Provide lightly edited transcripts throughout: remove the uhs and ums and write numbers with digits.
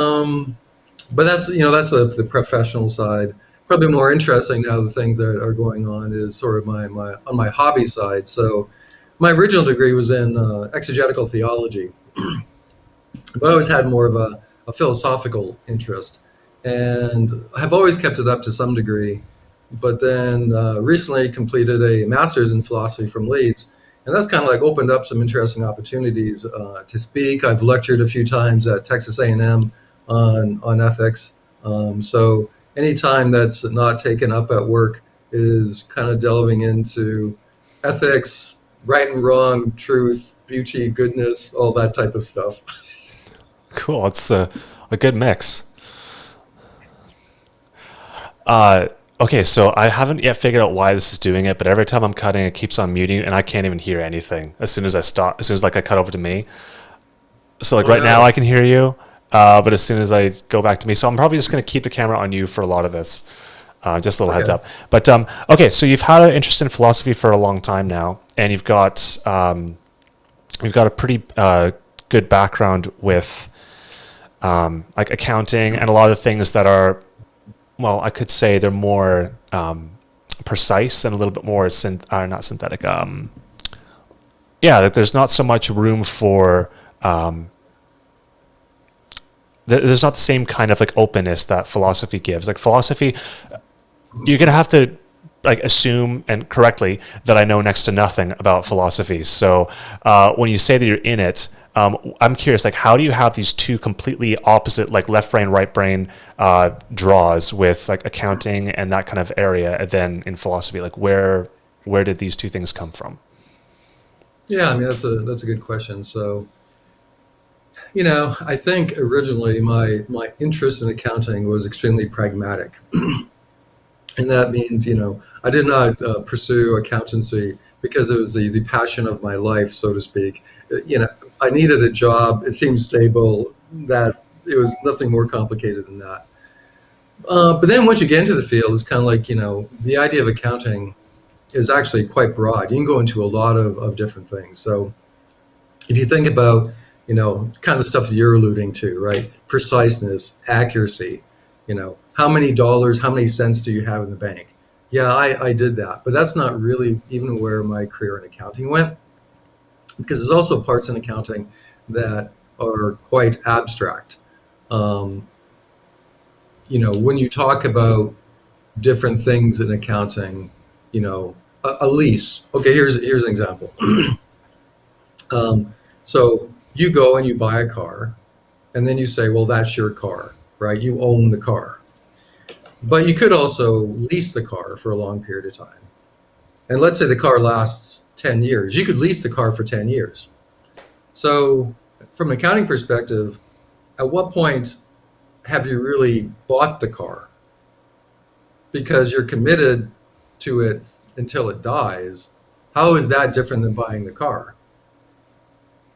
Um, but that's the professional side. Probably more interesting now. The things that are going on is sort of my on my hobby side. So my original degree was in exegetical theology, but I always had more of a philosophical interest, and have always kept it up to some degree. But then recently completed a master's in philosophy from Leeds, and that's kind of like opened up some interesting opportunities to speak. I've lectured a few times at Texas A&M on ethics. So any time that's not taken up at work is kind of delving into ethics, right and wrong, truth, beauty, goodness, all that type of stuff. Cool. It's a good mix. Uh, okay, so I haven't yet figured out why this is doing it, but every time I'm cutting, it keeps on muting, and I can't even hear anything as soon as I stop. As soon as like I cut over to me, so like Oh right now no. I can hear you, but as soon as I go back to me, so I'm probably just going to keep the camera on you for a lot of this. Just a little heads Okay. up. But okay, so you've had an interest in philosophy for a long time now, and you've got a pretty good background with like accounting and a lot of things that are, well, I could say they're more precise and a little bit more not synthetic. Yeah, that there's not so much room for there's not the same kind of like openness that philosophy gives. Like philosophy, you're gonna have to like assume and correctly that I know next to nothing about philosophy. So when you say that you're in it, I'm curious, like how do you have these two completely opposite, like left brain, right brain draws with like accounting and that kind of area, and then in philosophy, like where did these two things come from? Yeah, I mean that's a good question. So, I think originally my interest in accounting was extremely pragmatic. And that means, I did not pursue accountancy because it was the passion of my life, so to speak. I needed a job. It seemed stable. That it was nothing more complicated than that. But then once you get into the field, it's kind of like, the idea of accounting is actually quite broad. You can go into a lot of different things. So if you think about, kind of the stuff that you're alluding to, right? Preciseness, accuracy, how many dollars, how many cents do you have in the bank? Yeah, I did that. But that's not really even where my career in accounting went, because there's also parts in accounting that are quite abstract. Um, when you talk about different things in accounting, a lease. Okay, here's an example. So you go and you buy a car, and then you say, well, that's your car, right? You own the car. But you could also lease the car for a long period of time. And let's say the car lasts 10 years. You could lease the car for 10 years. So, from an accounting perspective, at what point have you really bought the car? Because you're committed to it until it dies. How is that different than buying the car?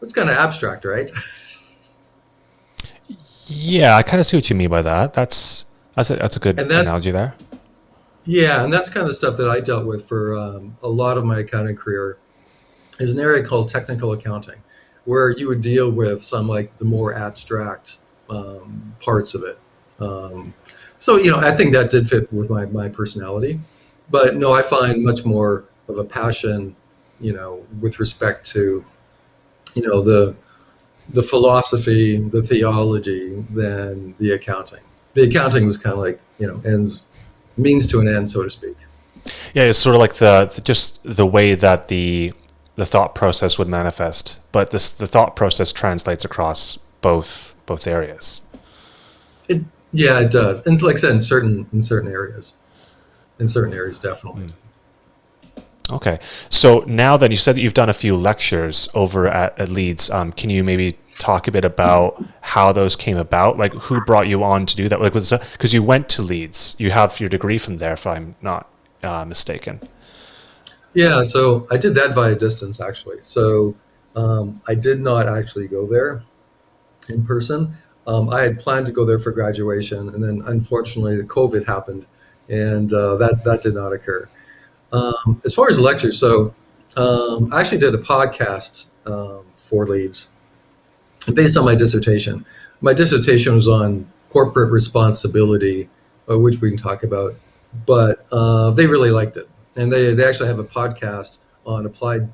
It's kind of abstract, right? Yeah, I kind of see what you mean by that. That's a good And that's analogy there. Yeah, and that's kind of the stuff that I dealt with for a lot of my accounting career. Is an area called technical accounting, where you would deal with some like the more abstract parts of it. Um, so I think that did fit with my personality, but no, I find much more of a passion, with respect to the philosophy, the theology, than the accounting. The accounting was kind of like ends means to an end, so to speak. Yeah, it's sort of like just the way that the thought process would manifest, but the thought process translates across both areas. It Yeah, it does, and like I said, in certain areas, definitely. Okay, so now then you said that you've done a few lectures over at Leeds. Can you maybe talk a bit about how those came about? Like who brought you on to do that? Like because you went to Leeds, you have your degree from there, if I'm not mistaken. Yeah, so I did that via distance actually. So I did not actually go there in person. I had planned to go there for graduation, and then unfortunately, the COVID happened, and that did not occur. As far as lectures, so I actually did a podcast for Leeds based on my dissertation. my dissertation was on corporate responsibility, which we can talk about, but they really liked it. And they actually have a podcast on applied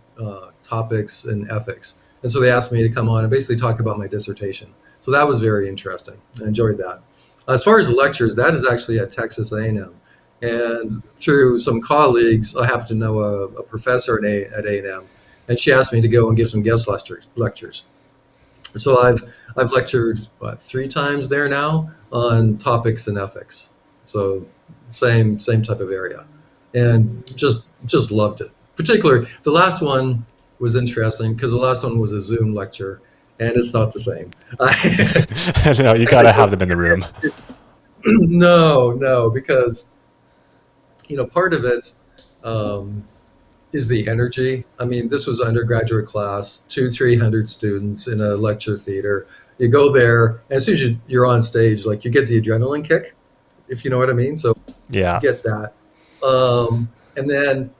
topics in ethics. And so they asked me to come on and basically talk about my dissertation. So that was very interesting. I enjoyed that. As far as the lectures, that is actually at Texas A&M. And through some colleagues, I happen to know a professor at A&M, and she asked me to go and give some guest lectures. So I've lectured 3 times there now on topics in ethics. So same type of area, and just loved it. Particularly the last one was interesting because the last one was a Zoom lecture, and it's not the same. No, you got to have them in the room. No, because part of it is the energy. I mean, this was undergraduate class, 200-300 students in a lecture theater. You go there, and as soon as you're on stage, like you get the adrenaline kick, if you know what I mean. So Yeah, you get that, and then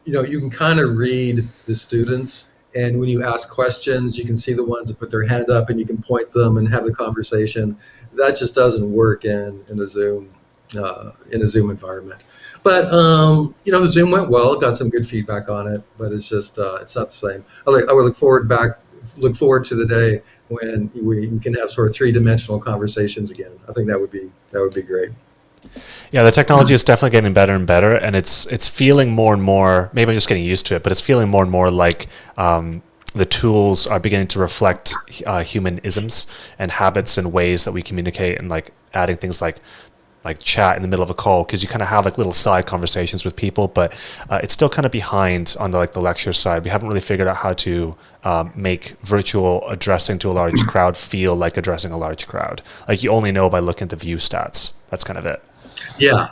you can kind of read the students, and when you ask questions, you can see the ones that put their hand up, and you can point them and have the conversation. That just doesn't work in a Zoom environment. But the Zoom went well. Got some good feedback on it, but it's just it's not the same. I would look forward to the day when we can have sort of 3-dimensional conversations again. I think that would be great. Yeah, the technology is definitely getting better and better, and it's feeling more and more. Maybe I'm just getting used to it, but it's feeling more and more like the tools are beginning to reflect human isms and habits and ways that we communicate, and like adding things like chat in the middle of a call, because you kind of have like little side conversations with people, but it's still kind of behind on the lecture side. We haven't really figured out how to make virtual addressing to a large crowd feel like addressing a large crowd. Like you only know by looking at the view stats. That's kind of it. Yeah,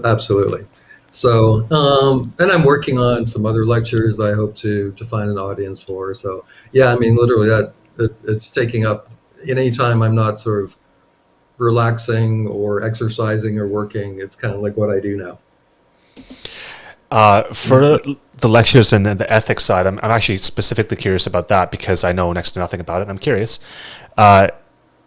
absolutely. So, and I'm working on some other lectures that I hope to find an audience for. So, yeah, I mean, literally it's taking up any time I'm not sort of relaxing or exercising or working. It's kind of like what I do now. For the lectures and the ethics side, I'm actually specifically curious about that because I know next to nothing about it. I'm curious.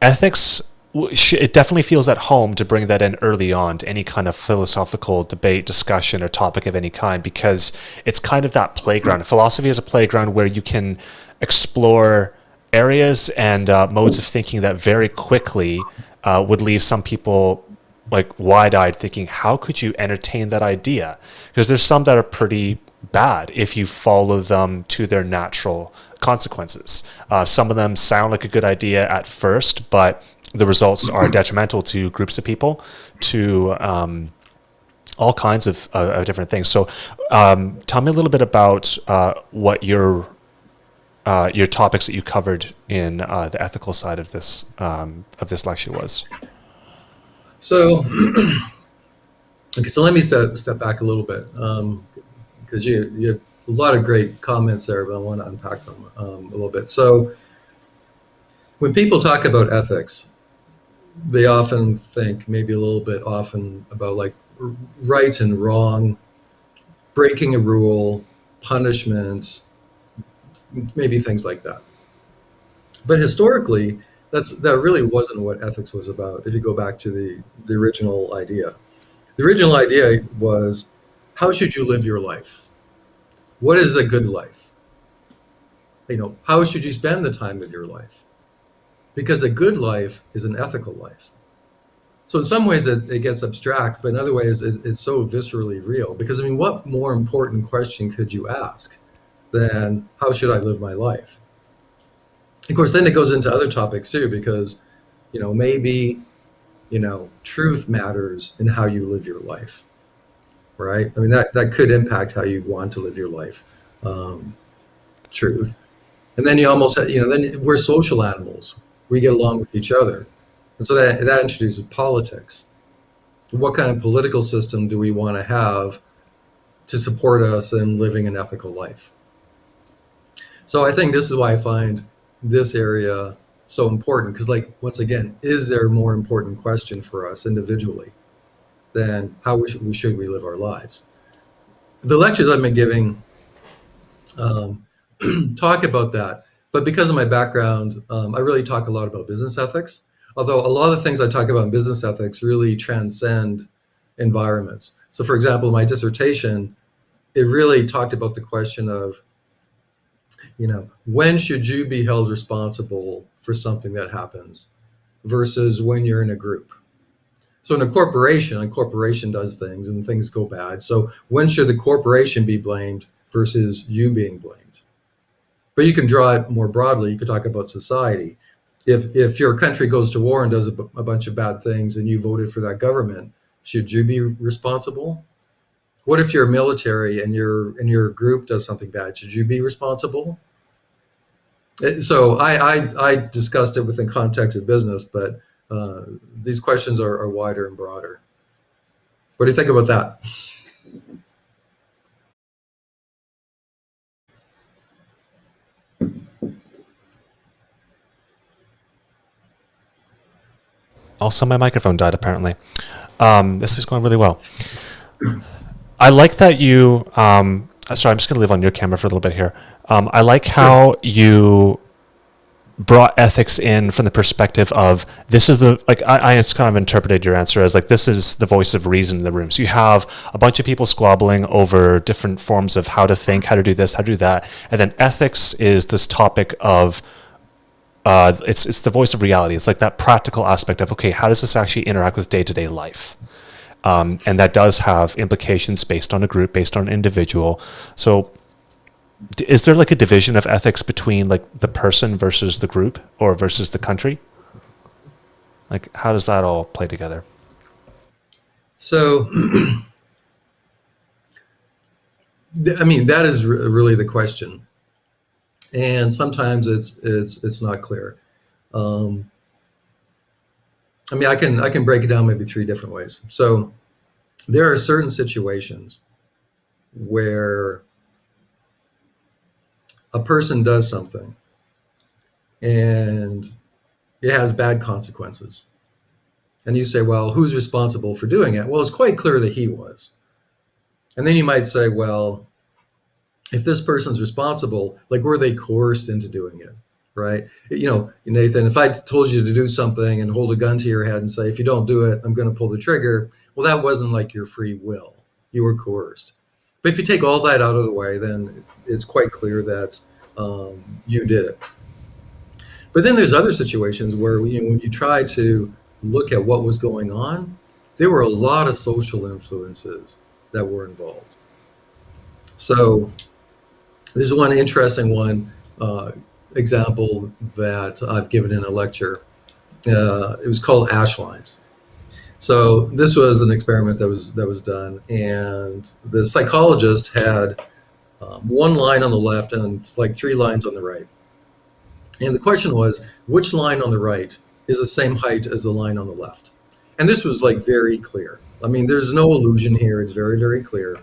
Ethics, it definitely feels at home to bring that in early on to any kind of philosophical debate, discussion, or topic of any kind, because it's kind of that playground. Philosophy is a playground where you can explore areas and modes of thinking that very quickly would leave some people like wide-eyed thinking, how could you entertain that idea? Because there's some that are pretty bad if you follow them to their natural consequences. Some of them sound like a good idea at first, but the results are detrimental to groups of people, to all kinds of different things. So tell me a little bit about what your topics that you covered in the ethical side of this lecture was. So, okay, so let me step back a little bit, because you have a lot of great comments there, but I want to unpack them a little bit. So, when people talk about ethics, they often think maybe a little bit often about like right and wrong, breaking a rule, punishment, maybe things like that. But historically, that really wasn't what ethics was about. If you go back to the original idea, the original idea was, how should you live your life? What is a good life? How should you spend the time of your life? Because a good life is an ethical life. So in some ways it gets abstract, but in other ways it's so viscerally real. Because I mean, what more important question could you ask than how should I live my life? Of course, then it goes into other topics too, because, maybe, truth matters in how you live your life, right? I mean, that could impact how you want to live your life, truth. And then you almost, then we're social animals. We get along with each other. And so that introduces politics. What kind of political system do we want to have to support us in living an ethical life? So I think this is why I find this area so important, because once again, is there a more important question for us individually than how should we live our lives? The lectures I've been giving talk about that, But because of my background, I really talk a lot about business ethics. Although a lot of the things I talk about in business ethics really transcend environments. So, for example, my dissertation, it really talked about the question of, when should you be held responsible for something that happens versus when you're in a group. So in a corporation does things and things go bad. So when should the corporation be blamed versus you being blamed? But you can draw it more broadly. You could talk about society. If your country goes to war and does a bunch of bad things and you voted for that government, should you be responsible? What if you're military and your group does something bad? Should you be responsible? So I discussed it within context of business, but these questions are wider and broader. What do you think about that? Also, my microphone died apparently. This is going really well. I like that you. Sorry, I'm just going to leave on your camera for a little bit here. I like how you brought ethics in from the perspective of this is the, like, I just kind of interpreted your answer as like this is the voice of reason in the room. So you have a bunch of people squabbling over different forms of how to think, how to do this, how to do that, and then ethics is this topic of it's the voice of reality. It's like that practical aspect of, okay, how does this actually interact with day-to-day life? And that does have implications based on a group, based on an individual. So is there like a division of ethics between like the person versus the group or versus the country? Like, how does that all play together? So, I mean, that is really the question. And sometimes it's not clear. I mean, I can break it down maybe three different ways. So there are certain situations where a person does something and it has bad consequences. And you say, well, who's responsible for doing it? Well, it's quite clear that he was. And then you might say, well, if this person's responsible, like, were they coerced into doing it, right? Nathan, if I told you to do something and hold a gun to your head and say, if you don't do it, I'm going to pull the trigger. Well, that wasn't like your free will. You were coerced. But if you take all that out of the way, then it's quite clear that you did it. But then there's other situations where, when you try to look at what was going on, there were a lot of social influences that were involved. So there's one interesting example that I've given in a lecture. It was called ash lines. So this was an experiment that was done, and the psychologist had one line on the left and like three lines on the right. And the question was, which line on the right is the same height as the line on the left? And this was like very clear. I mean, there's no illusion here. It's very, very clear.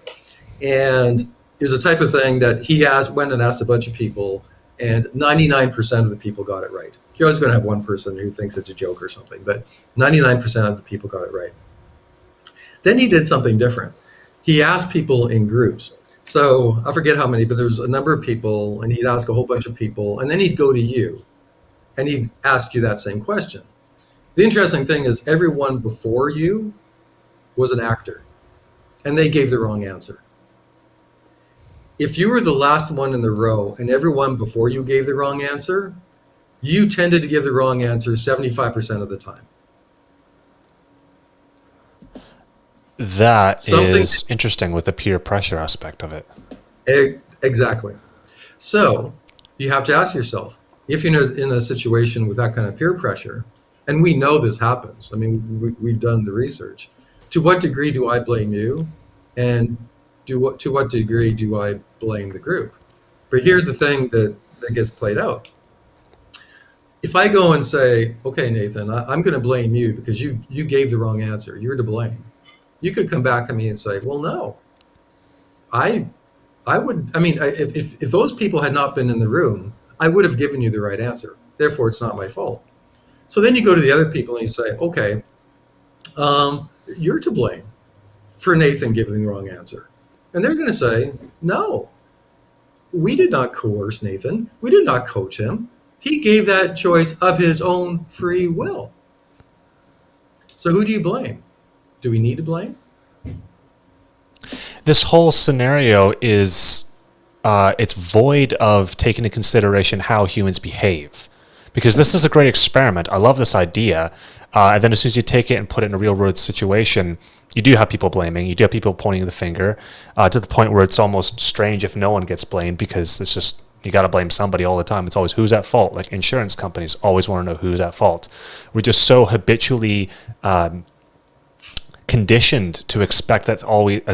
And it was the type of thing that he went and asked a bunch of people, and 99% of the people got it right. You're always going to have one person who thinks it's a joke or something, but 99% of the people got it right. Then he did something different. He asked people in groups. So I forget how many, but there was a number of people, and he'd ask a whole bunch of people, and then he'd go to you, and he'd ask you that same question. The interesting thing is everyone before you was an actor, and they gave the wrong answer. If you were the last one in the row and everyone before you gave the wrong answer, you tended to give the wrong answer 75% of the time. That is interesting with the peer pressure aspect of it. Exactly. So you have to ask yourself, if you're in a situation with that kind of peer pressure, and we know this happens, I mean, we've done the research, to what degree do I blame you? And to what degree do I blame the group? But here's the thing that gets played out. If I go and say, okay, Nathan, I'm going to blame you because you gave the wrong answer. You're to blame. You could come back at me and say, well, no. If those people had not been in the room, I would have given you the right answer. Therefore, it's not my fault. So then you go to the other people and you say, okay, you're to blame for Nathan giving the wrong answer. And they're going to say, no. we did not coerce Nathan. We did not coach him. He gave that choice of his own free will. So who do you blame? Do we need to blame? This whole scenario is it's void of taking into consideration how humans behave, because this is a great experiment. I love this idea, and then as soon as you take it and put it in a real world situation, you do have people blaming, you do have people pointing the finger, to the point where it's almost strange if no one gets blamed, because it's just, you got to blame somebody all the time. It's always who's at fault. Like insurance companies always want to know who's at fault. We're just so habitually conditioned to expect that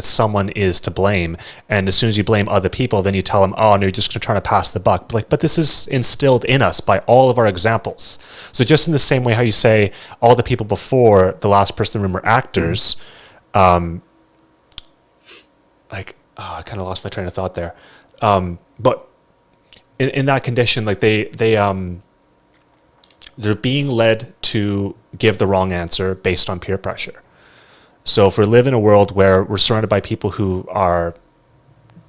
someone is to blame, and as soon as you blame other people, then you tell them, oh, no, you're just trying to pass the buck. But this is instilled in us by all of our examples. So just in the same way how you say all the people before the last person in the room were actors, I kind of lost my train of thought there. But in that condition, like they're being led to give the wrong answer based on peer pressure. So if we live in a world where we're surrounded by people who are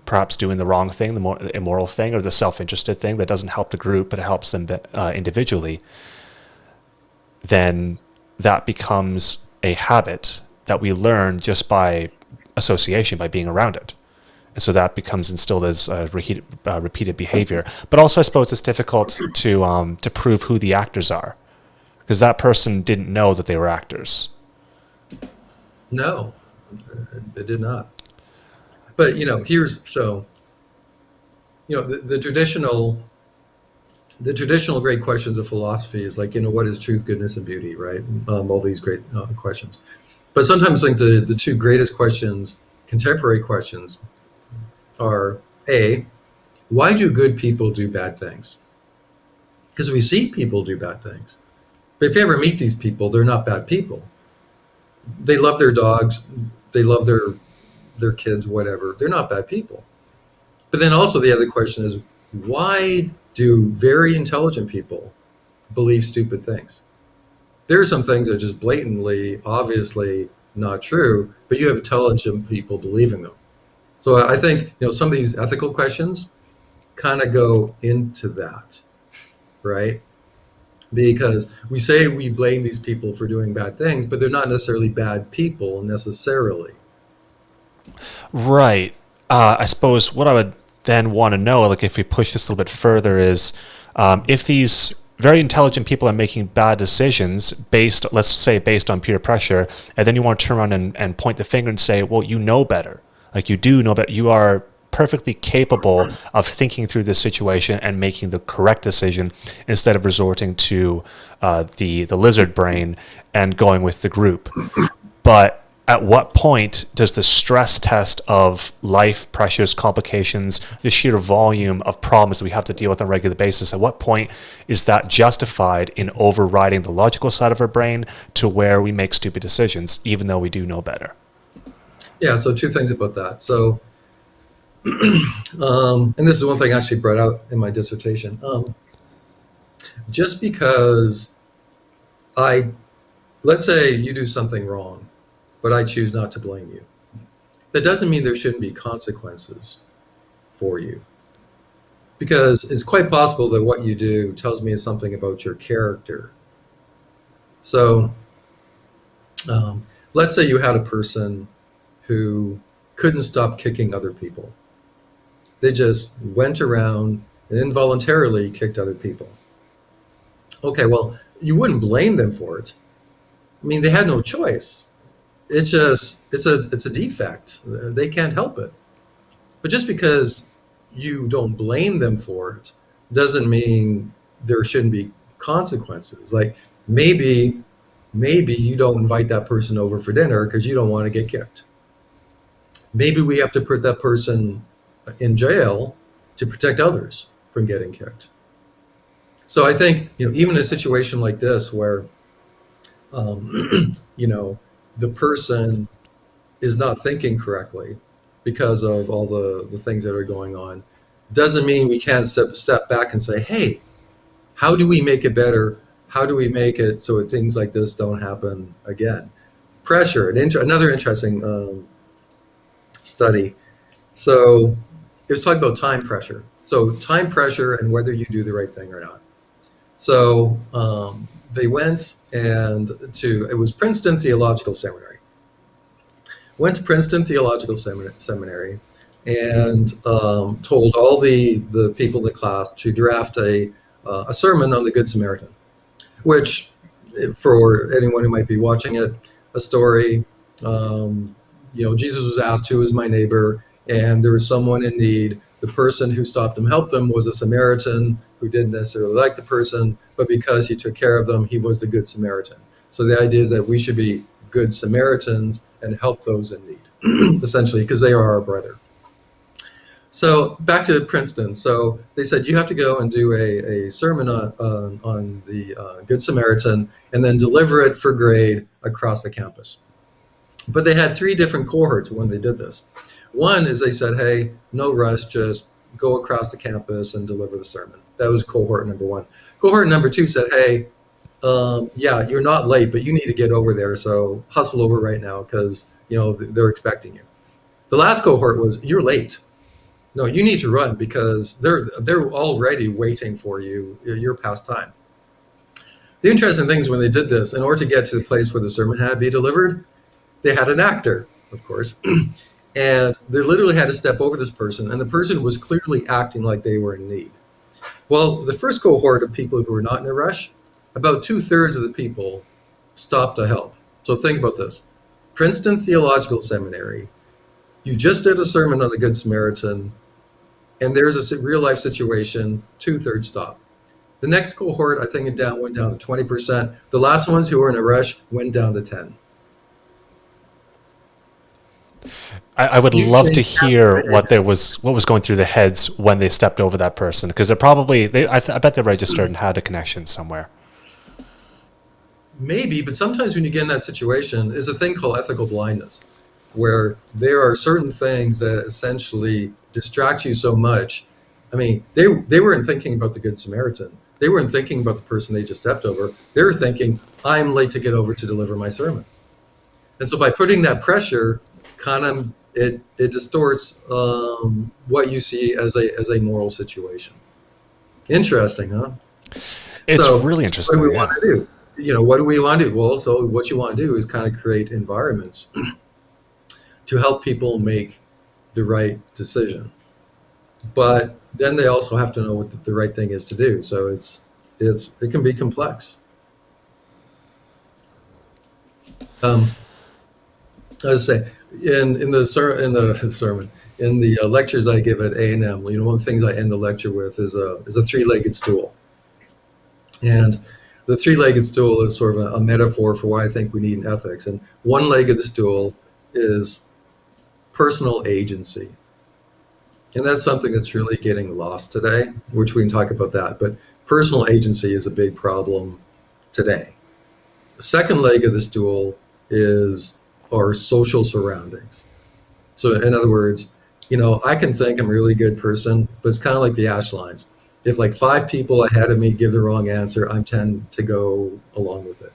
perhaps doing the wrong thing, the more immoral thing, or the self-interested thing that doesn't help the group but it helps them individually, then that becomes a habit that we learn just by association, by being around it. And so that becomes instilled as repeated behavior. But also I suppose it's difficult to prove who the actors are, because that person didn't know that they were actors. No, it did not. But the traditional great questions of philosophy is like, what is truth, goodness, and beauty, right? All these great questions. But sometimes I think the two greatest questions, contemporary questions, are A, why do good people do bad things? Because we see people do bad things. But if you ever meet these people, they're not bad people. They love their dogs, they love their kids, whatever. They're not bad people. But then also the other question is, why do very intelligent people believe stupid things? There are some things that are just blatantly, obviously not true, but you have intelligent people believing them. So I think some of these ethical questions kind of go into that, right? Because we say we blame these people for doing bad things, but they're not necessarily bad people necessarily. Right. I suppose what I would then want to know, like if we push this a little bit further, is if these very intelligent people are making bad decisions based on peer pressure, and then you want to turn around and point the finger and say, well, you know better. Like you do know better. You are perfectly capable of thinking through this situation and making the correct decision instead of resorting to the lizard brain and going with the group. But at what point does the stress test of life, pressures, complications, the sheer volume of problems that we have to deal with on a regular basis, at what point is that justified in overriding the logical side of our brain to where we make stupid decisions, even though we do know better? Yeah, so two things about that. So, and this is one thing I actually brought out in my dissertation. Just because let's say you do something wrong, but I choose not to blame you, that doesn't mean there shouldn't be consequences for you. Because it's quite possible that what you do tells me something about your character. So, let's say you had a person who couldn't stop kicking other people. They just went around and involuntarily kicked other people. Okay, well, you wouldn't blame them for it. I mean, they had no choice. It's a defect. They can't help it. But just because you don't blame them for it doesn't mean there shouldn't be consequences. Like maybe you don't invite that person over for dinner because you don't want to get kicked. Maybe we have to put that person in jail to protect others from getting kicked. So I think, even in a situation like this where, the person is not thinking correctly because of all the things that are going on, doesn't mean we can't step back and say, hey, how do we make it better? How do we make it so that things like this don't happen again? Pressure, another interesting study. So it was talking about time pressure. So time pressure and whether you do the right thing or not. So they went it was Princeton Theological Seminary. Went to Princeton Theological Seminary and told all the people in the class to draft a sermon on the Good Samaritan, which, for anyone who might be watching it, a story, Jesus was asked, who is my neighbor? And there was someone in need. The person who stopped him, helped them, was a Samaritan who didn't necessarily like the person, but because he took care of them, he was the Good Samaritan. So the idea is that we should be good Samaritans and help those in need, essentially, because they are our brother. So back to Princeton. So they said, you have to go and do a sermon on the Good Samaritan and then deliver it for grade across the campus. But they had 3 different cohorts when they did this. One is they said, hey, no rush, just go across the campus and deliver the sermon. That was cohort number 1. Cohort number 2 said, hey, yeah, you're not late, but you need to get over there, so hustle over right now because they're expecting you. The last cohort was, you're late. No, you need to run because they're already waiting for you. You're past time. The interesting thing is when they did this, in order to get to the place where the sermon had to be delivered, they had an actor, of course, and they literally had to step over this person, and the person was clearly acting like they were in need. Well, the first cohort of people who were not in a rush, about 2/3 of the people stopped to help. So think about this. Princeton Theological Seminary, you just did a sermon on the Good Samaritan, and there's a real-life situation, 2/3 stop. The next cohort, I think it went down to 20%. The last ones who were in a rush went down to 10. I would love to hear what was going through the heads when they stepped over that person, because I bet they registered and had a connection somewhere. Maybe, but sometimes when you get in that situation, is a thing called ethical blindness, where there are certain things that essentially distract you so much. I mean, they weren't thinking about the Good Samaritan. They weren't thinking about the person they just stepped over. They were thinking, I'm late to get over to deliver my sermon. And so by putting that pressure, kind of it distorts what you see as a moral situation. Interesting, huh? It's really interesting. What do we want to do? What do we want to do? Well, so what you want to do is kind of create environments to help people make the right decision. But then they also have to know what the right thing is to do. So it can be complex. I was saying, in the sermon, in the lectures I give at A&M, one of the things I end the lecture with is a 3-legged stool. And the 3-legged stool is sort of a metaphor for what I think we need in ethics. And one leg of the stool is personal agency. And that's something that's really getting lost today, which we can talk about that. But personal agency is a big problem today. The second leg of the stool is our social surroundings. So in other words, I can think I'm a really good person, but it's kind of like the ash lines. If like 5 people ahead of me give the wrong answer, I tend to go along with it.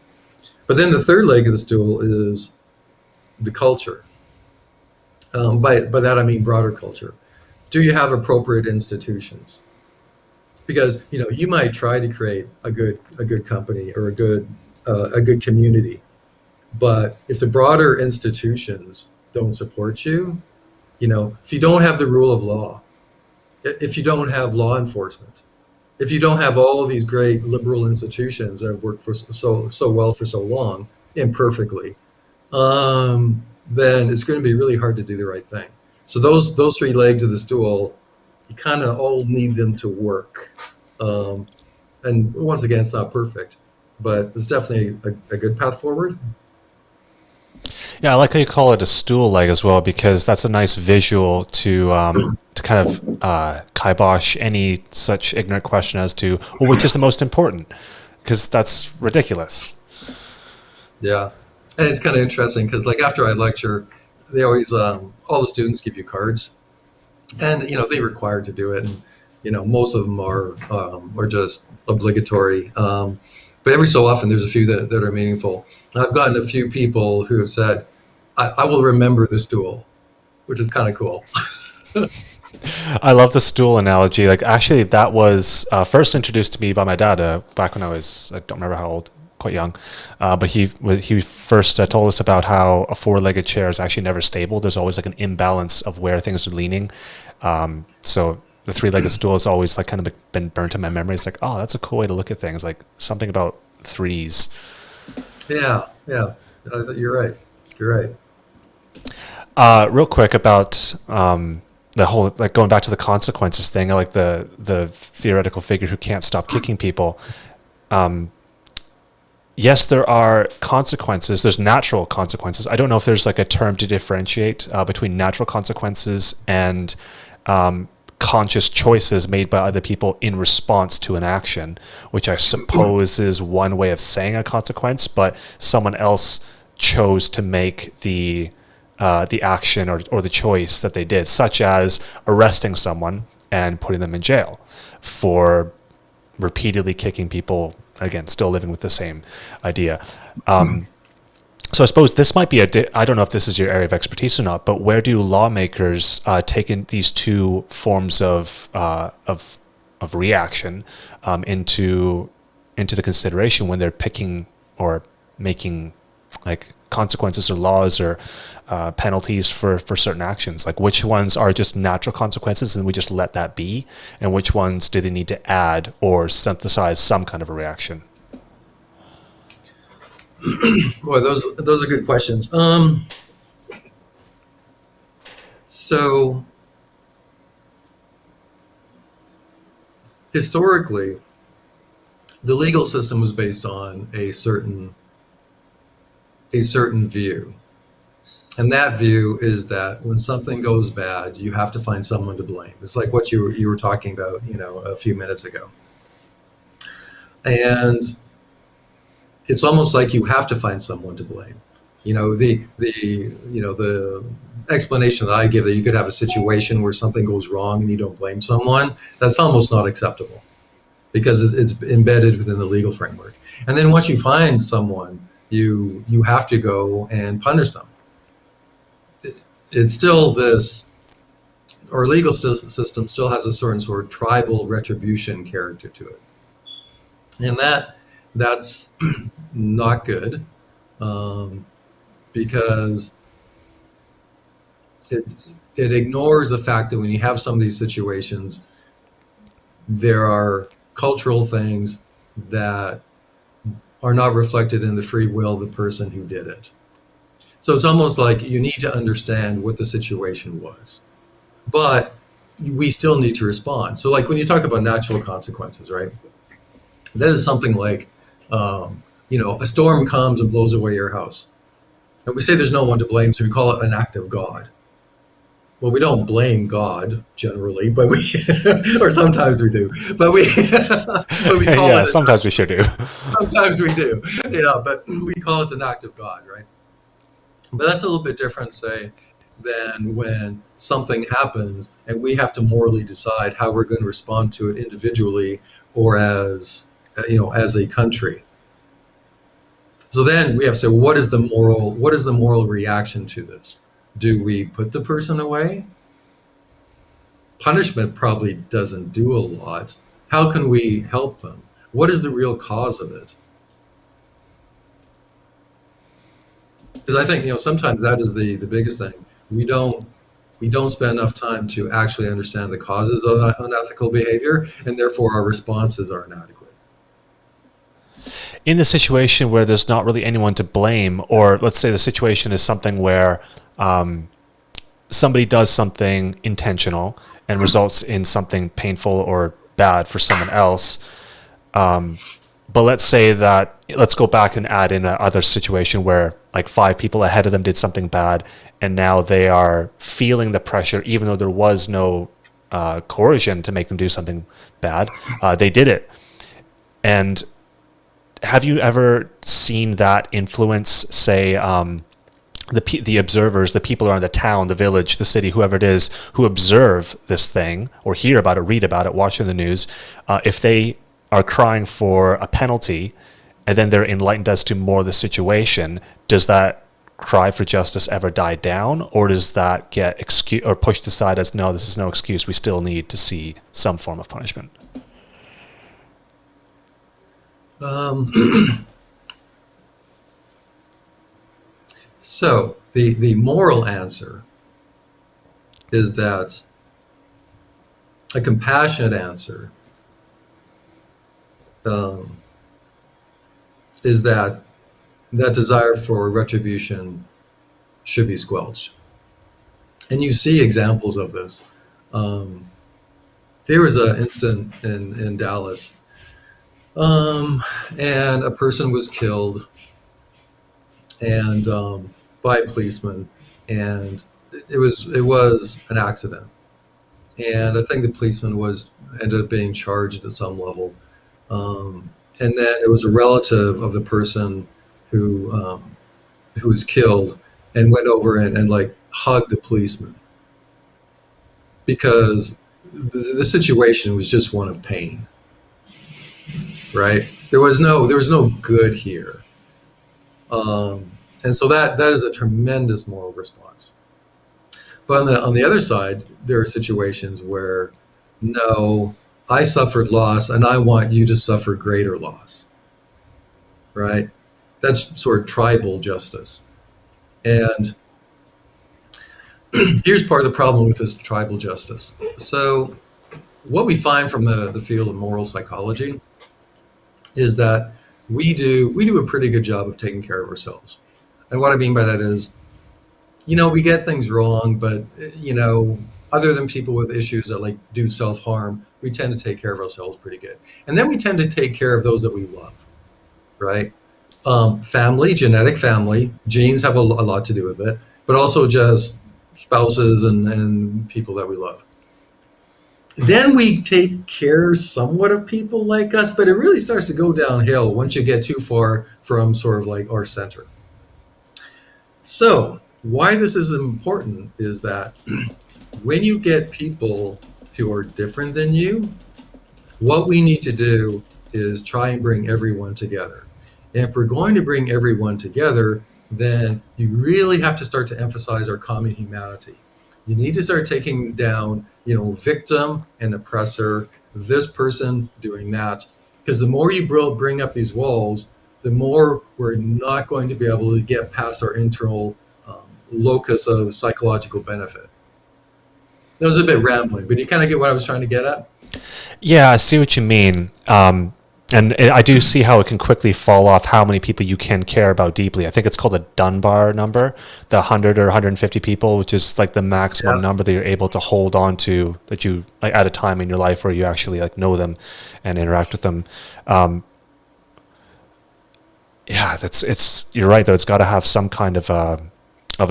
But then the third leg of the stool is the culture. By that I mean broader culture. Do you have appropriate institutions? Because you might try to create a good company or a good community, but if the broader institutions don't support you, if you don't have the rule of law, if you don't have law enforcement, if you don't have all of these great liberal institutions that have worked for so well for so long, imperfectly, then it's going to be really hard to do the right thing. So those 3 legs of the stool, you kind of all need them to work. And once again, it's not perfect, but it's definitely a good path forward. Yeah, I like how you call it a stool leg as well, because that's a nice visual to kind of kibosh any such ignorant question as to, well, which is the most important, because that's ridiculous. Yeah, and it's kind of interesting because like after I lecture, they always all the students give you cards, and they're required to do it, and most of them are just obligatory. But every so often, there's a few that are meaningful. And I've gotten a few people who have said, I will remember the stool, which is kind of cool. I love the stool analogy. Like, actually, that was first introduced to me by my dad back when I don't remember how old, quite young. But he first told us about how a four-legged chair is actually never stable. There's always like an imbalance of where things are leaning. So the three-legged stool has always like kind of been burnt in my memory. It's like, oh, that's a cool way to look at things. Like something about threes. Yeah, yeah. You're right. You're right. Real quick about the whole, like going back to the consequences thing, I like the theoretical figure who can't stop kicking people. Yes, there are consequences. There's natural consequences. I don't know if there's like a term to differentiate between natural consequences and conscious choices made by other people in response to an action, which I suppose is one way of saying a consequence, but someone else chose to make the action or the choice that they did, such as arresting someone and putting them in jail for repeatedly kicking people, again, still living with the same idea. So I suppose this might be I don't know if this is your area of expertise or not, but where do lawmakers take in these two forms of reaction into the consideration when they're picking or making like consequences or laws or penalties for certain actions? Like which ones are just natural consequences and we just let that be, and which ones do they need to add or synthesize some kind of a reaction? Boy, those are good questions. So historically, the legal system was based on a certain view. And that view is that when something goes bad, you have to find someone to blame. It's like what you were talking about, a few minutes ago. And it's almost like you have to find someone to blame. The explanation that I give, that you could have a situation where something goes wrong and you don't blame someone, that's almost not acceptable because it's embedded within the legal framework. And then once you find someone, you have to go and punish them. It's still our legal system still has a certain sort of tribal retribution character to it. And that's not good, because it ignores the fact that when you have some of these situations, there are cultural things that are not reflected in the free will of the person who did it. So it's almost like you need to understand what the situation was, but we still need to respond. So like when you talk about natural consequences, right? That is something like, a storm comes and blows away your house. And we say there's no one to blame, so we call it an act of God. Well, we don't blame God generally, but or sometimes we do, but we call Yeah, sometimes we sure do. Sometimes we do, but we call it an act of God, right? But that's a little bit different, say, than when something happens and we have to morally decide how we're going to respond to it individually or as a country. So then we have to say, what is the moral reaction to this? Do we put the person away? Punishment probably doesn't do a lot. How can we help them? What is the real cause of it? Because I think sometimes that is the biggest thing. We don't spend enough time to actually understand the causes of unethical behavior, and therefore our responses are inadequate. In the situation where there's not really anyone to blame, or let's say the situation is something where somebody does something intentional and results in something painful or bad for someone else, but let's go back and add in another situation where like 5 people ahead of them did something bad, and now they are feeling the pressure, even though there was no coercion to make them do something bad. They did it. And have you ever seen that influence, say, the observers, the people around the town, the village, the city, whoever it is, who observe this thing or hear about it, read about it, watch in the news, if they are crying for a penalty and then they're enlightened as to more of the situation, does that cry for justice ever die down, or does that get or pushed aside as, no, this is no excuse, we still need to see some form of punishment? So the moral answer is that a compassionate answer is that desire for retribution should be squelched. And you see examples of this. There was an incident in Dallas, and a person was killed and by a policeman, and it was an accident. And I think the policeman ended up being charged at some level. And then it was a relative of the person who was killed and went over and like hugged the policeman, because the situation was just one of pain, right? There was no good here. And so that is a tremendous moral response. But on the other side, there are situations where, no, I suffered loss and I want you to suffer greater loss, right? That's sort of tribal justice. And here's part of the problem with this tribal justice. So what we find from the field of moral psychology is that we do a pretty good job of taking care of ourselves. And what I mean by that is, we get things wrong, but, other than people with issues that like do self-harm, we tend to take care of ourselves pretty good. And then we tend to take care of those that we love, right? Family, genetic family, genes have a lot to do with it, but also just spouses and people that we love. Then we take care somewhat of people like us, but it really starts to go downhill once you get too far from sort of like our center. So why this is important is that when you get people who are different than you, what we need to do is try and bring everyone together. And if we're going to bring everyone together, then you really have to start to emphasize our common humanity. You need to start taking down, victim and oppressor, this person doing that. Because the more you bring up these walls, the more we're not going to be able to get past our internal locus of psychological benefit. That was a bit rambling, but you kind of get what I was trying to get at? Yeah, I see what you mean. And I do see how it can quickly fall off how many people you can care about deeply. I think it's called a Dunbar number, the 100 or 150 people, which is like the maximum number that you're able to hold on to, that you like at a time in your life where you actually like know them and interact with them. You're right though. It's got to have some kind of a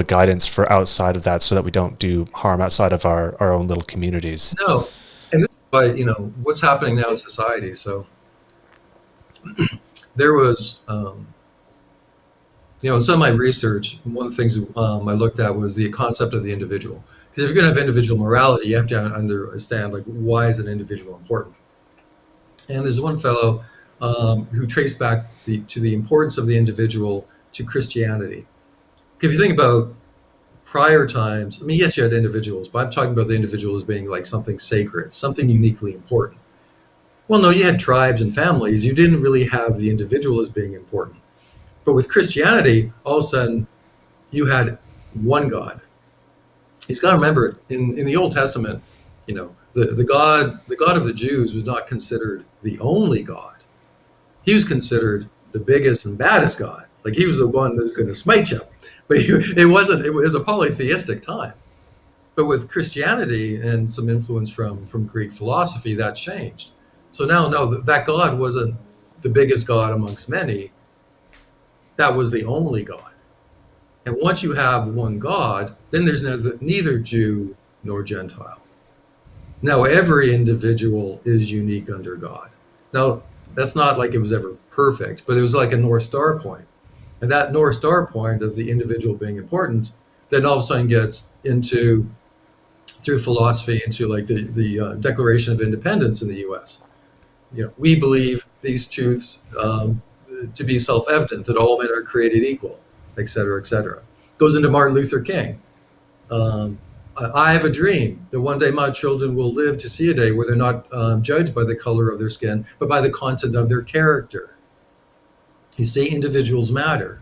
guidance for outside of that, so that we don't do harm outside of our own little communities. No, and this is why what's happening now in society. So there was, some of my research, one of the things I looked at was the concept of the individual. Because if you're going to have individual morality, you have to understand, like, why is an individual important? And there's one fellow who traced back to the importance of the individual to Christianity. If you think about prior times, yes, you had individuals, but I'm talking about the individual as being like something sacred, something uniquely important. Well, no, you had tribes and families. You didn't really have the individual as being important. But with Christianity, all of a sudden, you had one God. You've got to remember, in the Old Testament, the God of the Jews was not considered the only God. He was considered the biggest and baddest God. Like, he was the one that was going to smite you. But it was a polytheistic time. But with Christianity and some influence from Greek philosophy, that changed. So now, no, that God wasn't the biggest God amongst many. That was the only God. And once you have one God, then there's neither Jew nor Gentile. Now, every individual is unique under God. Now, that's not like it was ever perfect, but it was like a North Star point. And that North Star point of the individual being important, then all of a sudden gets through philosophy, into like the Declaration of Independence in the U.S. We believe these truths to be self-evident, that all men are created equal, et cetera, et cetera. Goes into Martin Luther King. I have a dream that one day my children will live to see a day where they're not judged by the color of their skin, but by the content of their character. You see, individuals matter.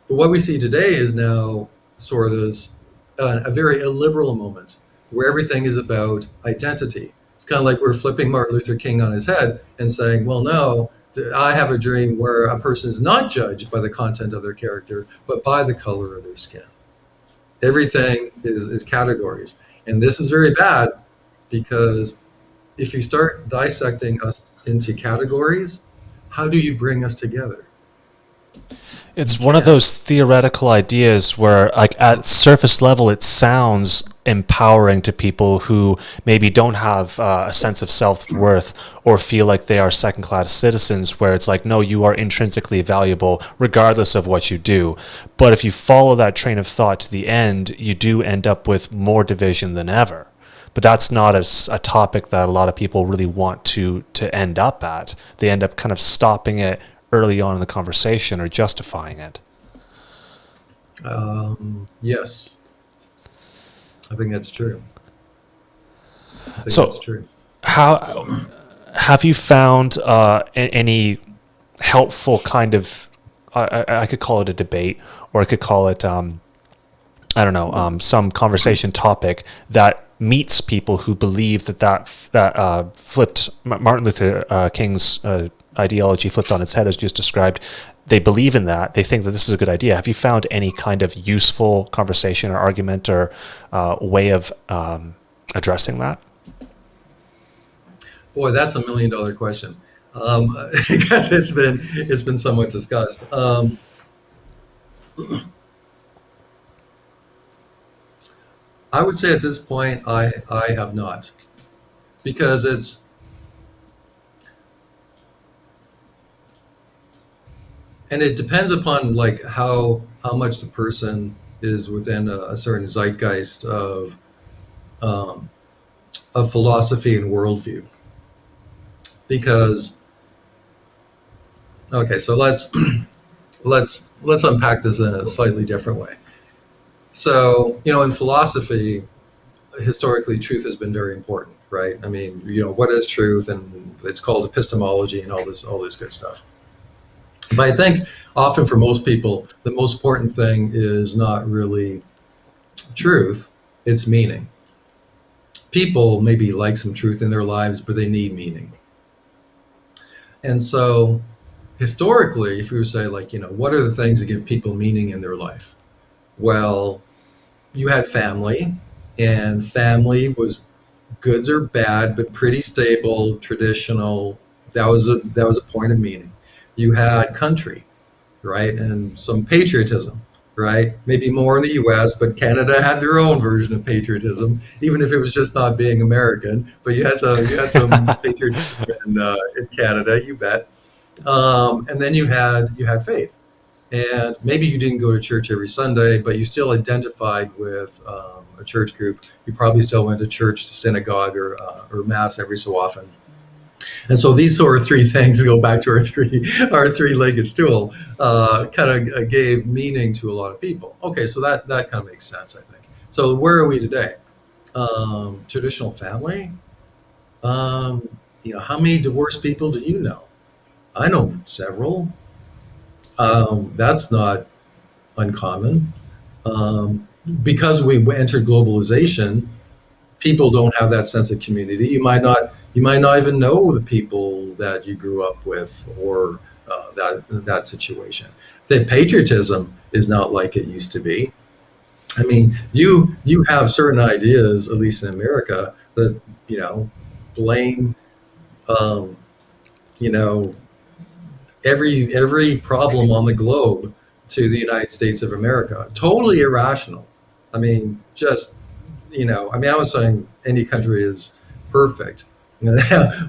But what we see today is now sort of a very illiberal moment where everything is about identity. It's kind of like we're flipping Martin Luther King on his head and saying, well, no, I have a dream where a person is not judged by the content of their character, but by the color of their skin. Everything is categories. And this is very bad because if you start dissecting us into categories, how do you bring us together? It's one of those theoretical ideas where, like, at surface level, it sounds empowering to people who maybe don't have a sense of self-worth or feel like they are second-class citizens, where it's like, no, you are intrinsically valuable regardless of what you do. But if you follow that train of thought to the end, you do end up with more division than ever. But that's not a topic that a lot of people really want to end up at. They end up kind of stopping it early on in the conversation or justifying it. Yes, I think that's true. That's true. How have you found any helpful kind of, I could call it a debate, or I could call it, I don't know, some conversation topic that meets people who believe that flipped Martin Luther King's ideology flipped on its head, as just described? They believe in that. They think that this is a good idea. Have you found any kind of useful conversation or argument or way of addressing that? Boy, that's $1 million question. Because it's been somewhat discussed. I would say at this point, I have not, because it depends upon like how much the person is within a certain zeitgeist of philosophy and worldview. Because, okay, so let's unpack this in a slightly different way. So, in philosophy, historically, truth has been very important, right? I mean, what is truth? And it's called epistemology and all this good stuff. But I think often for most people, the most important thing is not really truth, it's meaning. People maybe like some truth in their lives, but they need meaning. And so historically, if you were to say, like, what are the things that give people meaning in their life? Well, you had family, and family was good or bad, but pretty stable, traditional. That was a point of meaning. You had country, right, and some patriotism, right? Maybe more in the U.S., but Canada had their own version of patriotism, even if it was just not being American. But you had some patriotism in Canada, you bet. And then you had faith. And maybe you didn't go to church every Sunday, but you still identified with a church group. You probably still went to church, to synagogue, or mass every so often. And so these sort of three things, to go back to our three-legged stool, kind of gave meaning to a lot of people. Okay, so that kind of makes sense, I think. So where are we today? Traditional family. How many divorced people do you know? I know several. That's not uncommon. Because we entered globalization, people don't have that sense of community. You might not even know the people that you grew up with, or that situation. The patriotism is not like it used to be. I mean, you have certain ideas, at least in America, that blame every problem on the globe to the United States of America. Totally irrational. I mean, just I was saying any country is perfect,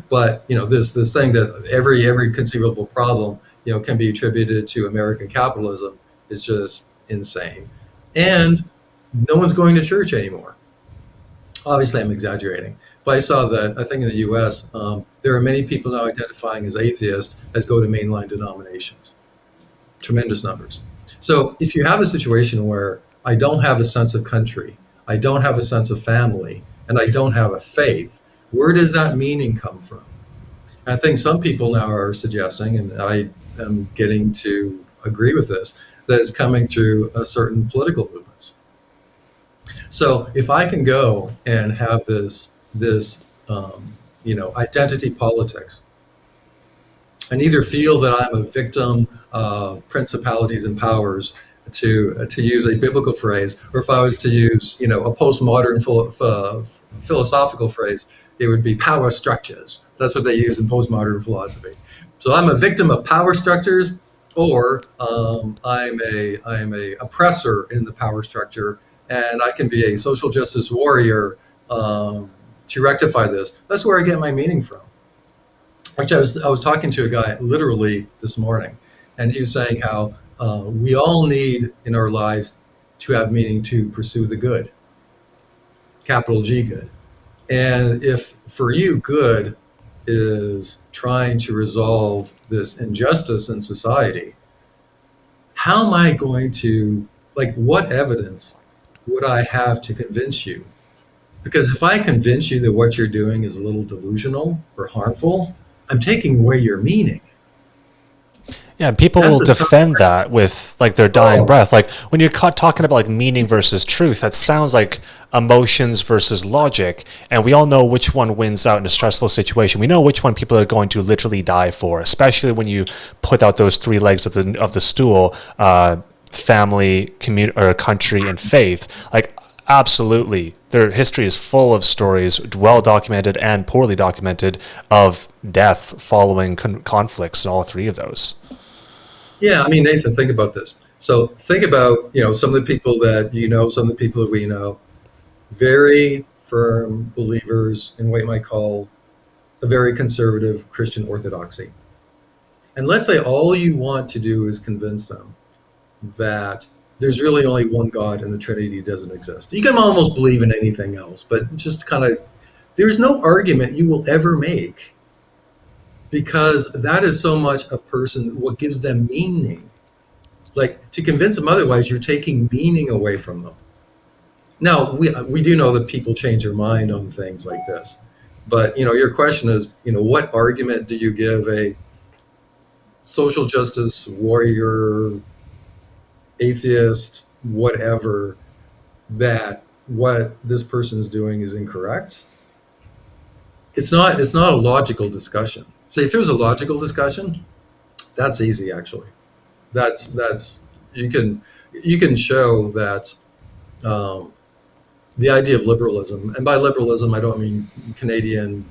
but this thing that every conceivable problem can be attributed to American capitalism is just insane. And no one's going to church anymore. Obviously, I'm exaggerating, but I saw that, I think in the U.S., there are many people now identifying as atheists as go to mainline denominations. Tremendous numbers. So if you have a situation where I don't have a sense of country, I don't have a sense of family, and I don't have a faith, where does that meaning come from? And I think some people now are suggesting, and I am getting to agree with this, that it's coming through a certain political movements. So if I can go and have this identity politics, and either feel that I'm a victim of principalities and powers, to use a biblical phrase, or if I was to use a postmodern philosophical phrase, it would be power structures. That's what they use in postmodern philosophy. So I'm a victim of power structures, or I'm a oppressor in the power structure, and I can be a social justice warrior to rectify this. That's where I get my meaning from. Actually, I was talking to a guy literally this morning, and he was saying how we all need in our lives to have meaning to pursue the good, capital G good. And if for you good is trying to resolve this injustice in society, how am I going to, what evidence would I have to convince you? Because if I convince you that what you're doing is a little delusional or harmful, I'm taking away your meaning. Yeah, people will defend that with their dying breath. Like when you're talking about meaning versus truth, that sounds like emotions versus logic, and we all know which one wins out in a stressful situation. We know which one people are going to literally die for, especially when you put out those three legs of the stool: family, community, or country, and faith. Absolutely, their history is full of stories, well documented and poorly documented, of death following conflicts in all three of those. Yeah, I mean, Nathan, think about this. So think about, some of the people that some of the people that we know, very firm believers in what you might call a very conservative Christian orthodoxy. And let's say all you want to do is convince them that there's really only one God and the Trinity doesn't exist. You can almost believe in anything else, but just there's no argument you will ever make, because that is so much a person, what gives them meaning. To convince them otherwise, you're taking meaning away from them. Now, we do know that people change their mind on things like this. But, your question is, what argument do you give a social justice warrior, atheist, whatever, that what this person is doing is incorrect? It's not a logical discussion. See, if it was a logical discussion, that's easy actually. That's you can show that the idea of liberalism, and by liberalism I don't mean Canadian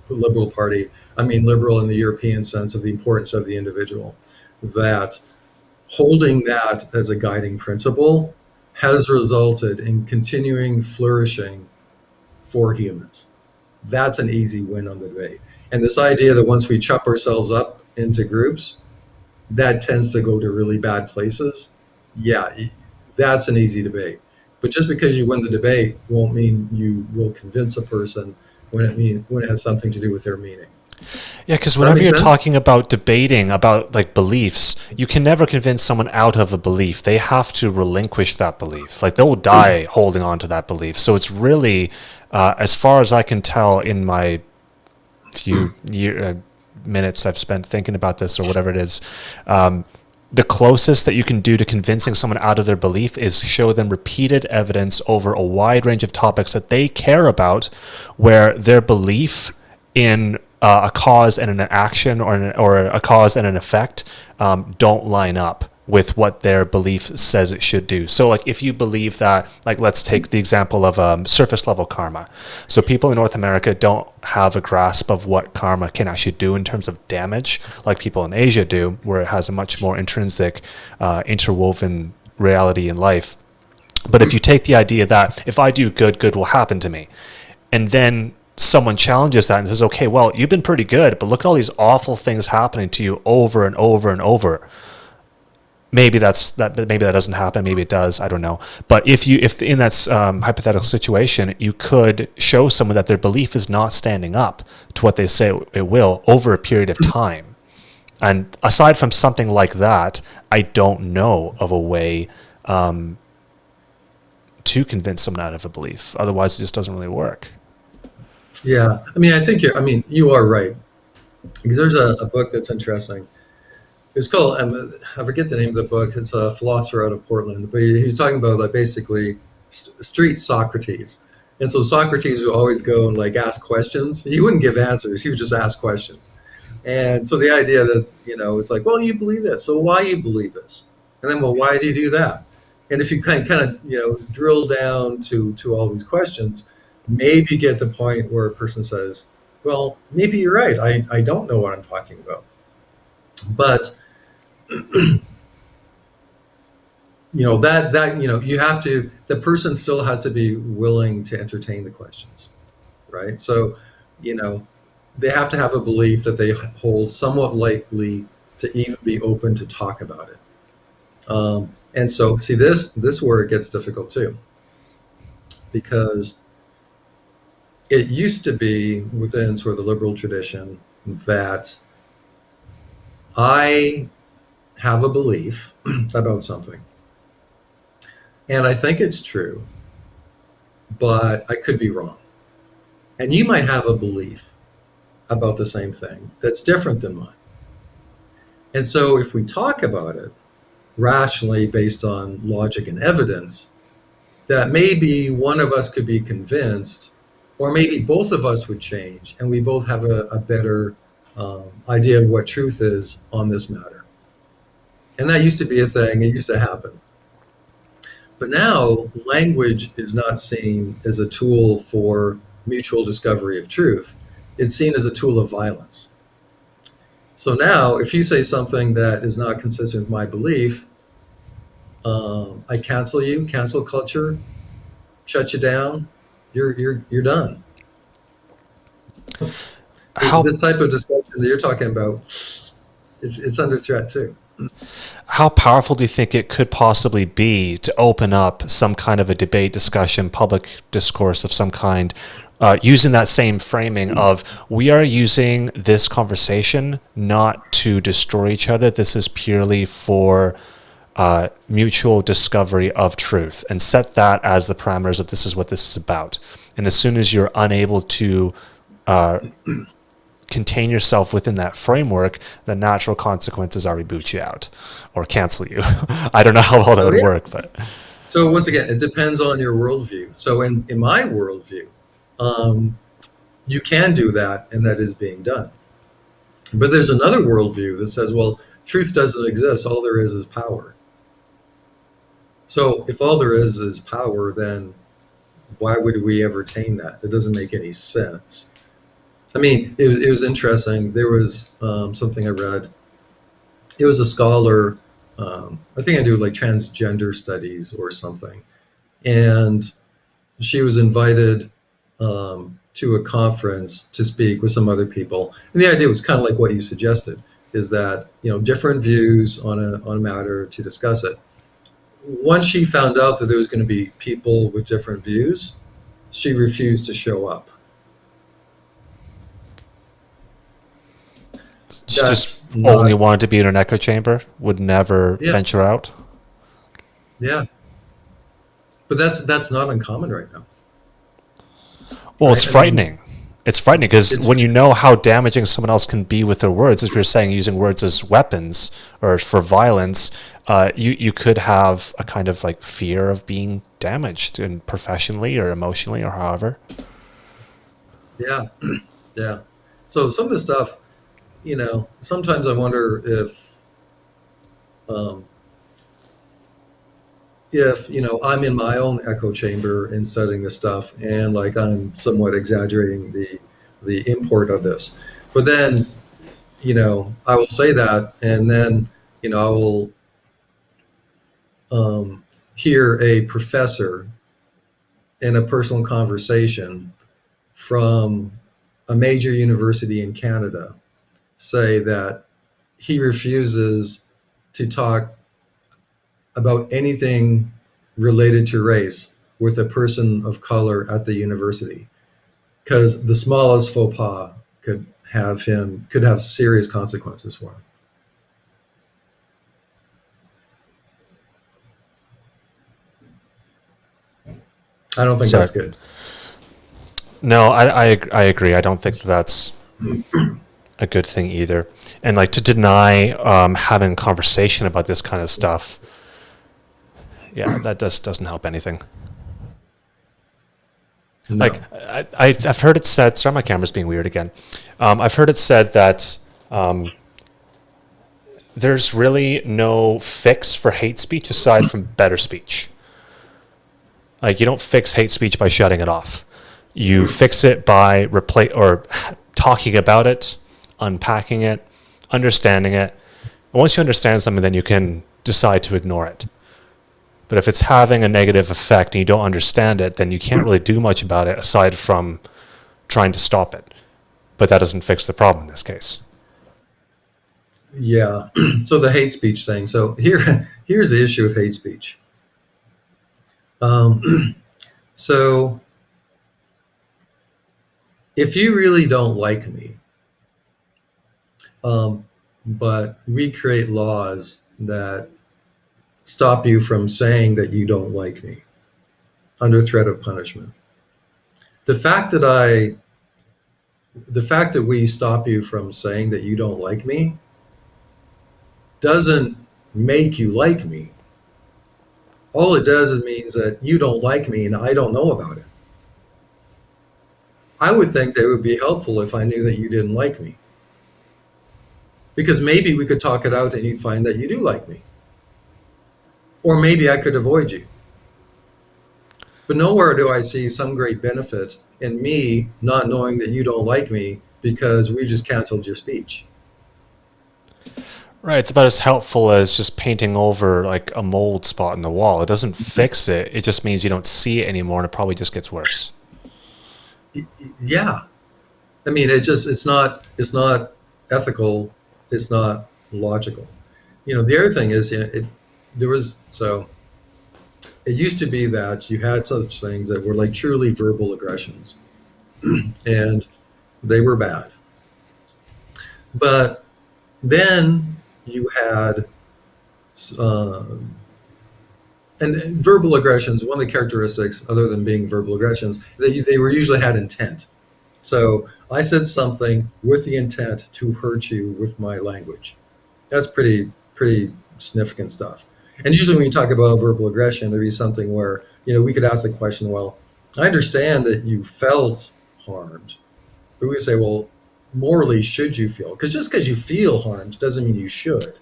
Liberal Party, I mean liberal in the European sense of the importance of the individual, that holding that as a guiding principle has resulted in continuing flourishing for humans. That's an easy win on the debate. And this idea that once we chop ourselves up into groups, that tends to go to really bad places. Yeah, that's an easy debate. But just because you win the debate won't mean you will convince a person when it has something to do with their meaning. Yeah, because whenever you're talking about debating about beliefs, you can never convince someone out of a belief. They have to relinquish that belief. They'll die holding on to that belief. So it's really, as far as I can tell in my few minutes I've spent thinking about this or whatever it is, the closest that you can do to convincing someone out of their belief is show them repeated evidence over a wide range of topics that they care about, where their belief in a cause and an action, or a cause and an effect, don't line up with what their belief says it should do. So if you believe that, let's take the example of surface level karma. So people in North America don't have a grasp of what karma can actually do in terms of damage, like people in Asia do, where it has a much more intrinsic, interwoven reality in life. But if you take the idea that if I do good, good will happen to me, and then someone challenges that and says, okay, well, you've been pretty good, but look at all these awful things happening to you over and over and over. Maybe maybe that doesn't happen. Maybe it does. I don't know. But if in that hypothetical situation, you could show someone that their belief is not standing up to what they say it will over a period of time, And aside from something like that, I don't know of a way to convince someone out of a belief. Otherwise, it just doesn't really work. Yeah, I mean, you are right, because there's a book that's interesting. It's called, I forget the name of the book. It's a philosopher out of Portland, but he's talking about like basically street Socrates. And so Socrates would always go and like ask questions. He wouldn't give answers. He would just ask questions. And so the idea that, it's like, well, you believe this. So why you believe this? And then, well, why do you do that? And if you kind of, drill down to all these questions, maybe get the point where a person says, well, maybe you're right. I don't know what I'm talking about. But you have to, the person still has to be willing to entertain the questions, right? So they have to have a belief that they hold somewhat likely to even be open to talk about it. And so see, this where it gets difficult too, because it used to be within sort of the liberal tradition that I have a belief about something, and I think it's true, but I could be wrong. And you might have a belief about the same thing that's different than mine. And so if we talk about it rationally based on logic and evidence, that maybe one of us could be convinced, or maybe both of us would change, and we both have a better idea of what truth is on this matter. And that used to be a thing. It used to happen. But now language is not seen as a tool for mutual discovery of truth. It's seen as a tool of violence. So now if you say something that is not consistent with my belief, I cancel you, cancel culture, shut you down, you're done. This type of discussion that you're talking about, it's under threat too. How powerful do you think it could possibly be to open up some kind of a debate, discussion, public discourse of some kind, using that same framing of, we are using this conversation not to destroy each other. This is purely for mutual discovery of truth, and set that as the parameters of this is what this is about. And as soon as you're unable to contain yourself within that framework, the natural consequences are reboot you out or cancel you. I don't know how well that would work, but. So once again, it depends on your worldview. So in my worldview, you can do that, and that is being done. But there's another worldview that says, well, truth doesn't exist. All there is power. So if all there is power, then why would we ever tame that? It doesn't make any sense. I mean, it was interesting. There was something I read. It was a scholar, I think I do like transgender studies or something. And she was invited to a conference to speak with some other people. And the idea was kind of like what you suggested, is that, different views on a matter to discuss it. Once she found out that there was going to be people with different views, she refused to show up. She just only wanted to be in an echo chamber, would never venture out. Yeah. But that's not uncommon right now. Well, it's frightening. It's frightening because when you know how damaging someone else can be with their words, as we were saying, using words as weapons or for violence, you could have a kind of like fear of being damaged, and professionally or emotionally or however. Yeah. Yeah. So some of the stuff, sometimes I wonder if I'm in my own echo chamber and studying this stuff, and like I'm somewhat exaggerating the import of this. But then, I will say that, and then, I will hear a professor in a personal conversation from a major university in Canada say that he refuses to talk about anything related to race with a person of color at the university, because the smallest faux pas could have serious consequences for him. I don't think So that's good. no, I agree. I don't think that's a good thing either. And like to deny having a conversation about this kind of stuff, yeah, that just doesn't help anything. Like No. I've heard it said. Sorry, my camera's being weird again. I've heard it said that there's really no fix for hate speech aside from better speech. Like you don't fix hate speech by shutting it off. You fix it by talking about it, unpacking it, understanding it. And once you understand something, then you can decide to ignore it. But if it's having a negative effect and you don't understand it, then you can't really do much about it aside from trying to stop it. But that doesn't fix the problem in this case. Yeah. So the hate speech thing. So here's the issue with hate speech. So if you really don't like me, but we create laws that stop you from saying that you don't like me under threat of punishment. The fact that we stop you from saying that you don't like me doesn't make you like me. All it does is means that you don't like me and I don't know about it. I would think that it would be helpful if I knew that you didn't like me. Because maybe we could talk it out and you'd find that you do like me. Or maybe I could avoid you. But nowhere do I see some great benefit in me not knowing that you don't like me because we just canceled your speech. Right, it's about as helpful as just painting over like a mold spot in the wall. It doesn't fix it. It just means you don't see it anymore, and it probably just gets worse. Yeah. I mean, it's not ethical. It's not logical. The other thing is, it used to be that you had such things that were like truly verbal aggressions, and they were bad. But then you had, uh, and verbal aggressions, one of the characteristics, other than being verbal aggressions, they were usually had intent. So I said something with the intent to hurt you with my language. That's pretty significant stuff. And usually when you talk about verbal aggression, there'd be something where, we could ask the question, well, I understand that you felt harmed, but we say, well, morally, should you feel? Because just because you feel harmed doesn't mean you should.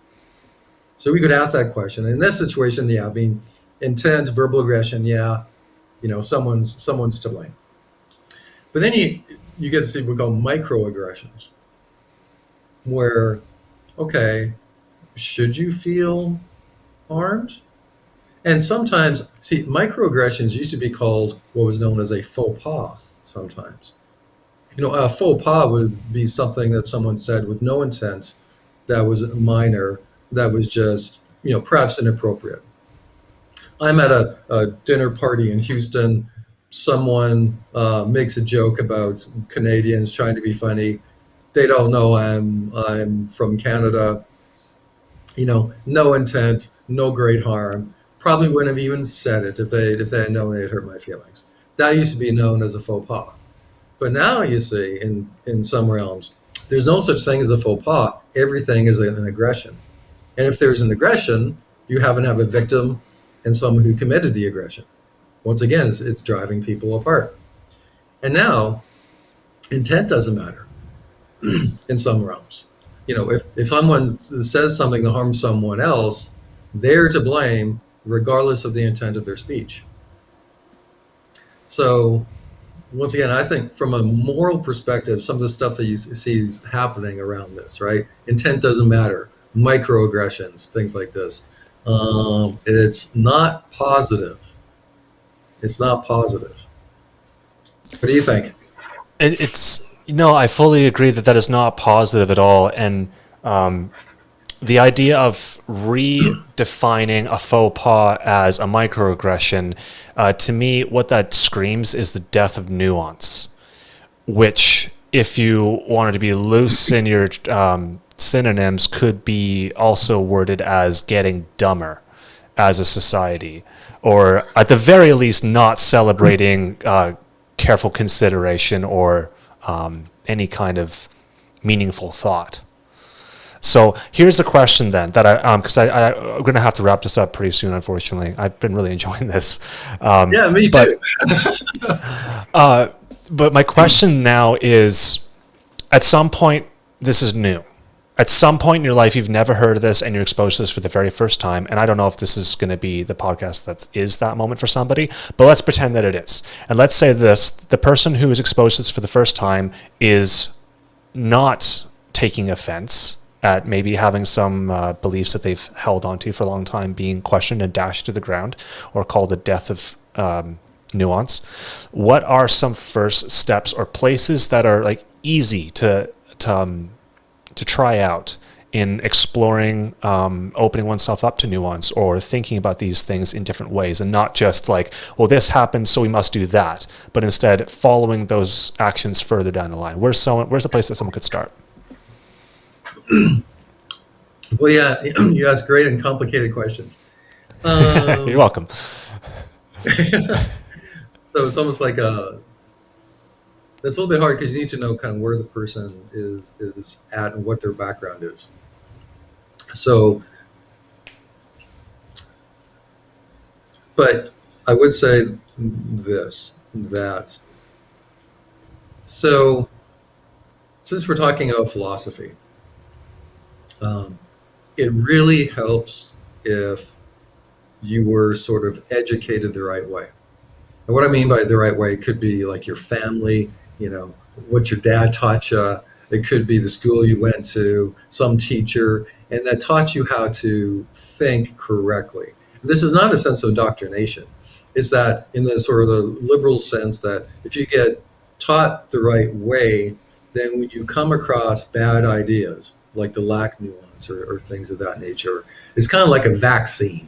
So we could ask that question. In this situation, yeah, I mean, intent, verbal aggression, yeah, someone's to blame. But then you get to see what we call microaggressions, where, okay, should you feel harmed? And sometimes, see, microaggressions used to be called what was known as a faux pas sometimes. A faux pas would be something that someone said with no intent, that was minor, that was just, perhaps inappropriate. I'm at a dinner party in Houston. Someone makes a joke about Canadians trying to be funny. They don't know I'm from Canada. No intent, no great harm. Probably wouldn't have even said it if they had known it hurt my feelings. That used to be known as a faux pas. But now you see in some realms, there's no such thing as a faux pas. Everything is an aggression. And if there's an aggression, you haven't have a victim and someone who committed the aggression. Once again, it's driving people apart. And now, intent doesn't matter in some realms. If someone says something that harms someone else, they're to blame regardless of the intent of their speech. So once again, I think from a moral perspective, some of the stuff that you see happening around this, right? Intent doesn't matter. Microaggressions, things like this. It's not positive. It's not positive. What do you think? I fully agree that is not positive at all. And the idea of redefining a faux pas as a microaggression, to me, what that screams is the death of nuance, which, if you wanted to be loose in your synonyms, could be also worded as getting dumber as a society, or at the very least not celebrating careful consideration or any kind of meaningful thought. So here's the question then that because I'm going to have to wrap this up pretty soon, unfortunately. I've been really enjoying this. Yeah, me too. But my question now is, at some point, this is new. At some point in your life, you've never heard of this and you're exposed to this for the very first time. And I don't know if this is going to be the podcast that is that moment for somebody, but let's pretend that it is. And let's say the person who is exposed to this for the first time is not taking offense at maybe having some beliefs that they've held onto for a long time being questioned and dashed to the ground, or called the death of nuance. What are some first steps or places that are like easy to try out in exploring, opening oneself up to nuance, or thinking about these things in different ways, and not just like, well, this happened, so we must do that, but instead following those actions further down the line? Where's a place that someone could start? Well, yeah, you ask great and complicated questions. You're welcome. So it's almost like that's a little bit hard because you need to know kind of where the person is at and what their background is. So, but I would say so since we're talking about philosophy, it really helps if you were sort of educated the right way. And what I mean by the right way could be like your family, what your dad taught you. It could be the school you went to, some teacher, and that taught you how to think correctly. This is not a sense of indoctrination. It's that in the sort of the liberal sense that if you get taught the right way, then when you come across bad ideas, like the lack nuance or things of that nature, it's kind of like a vaccine.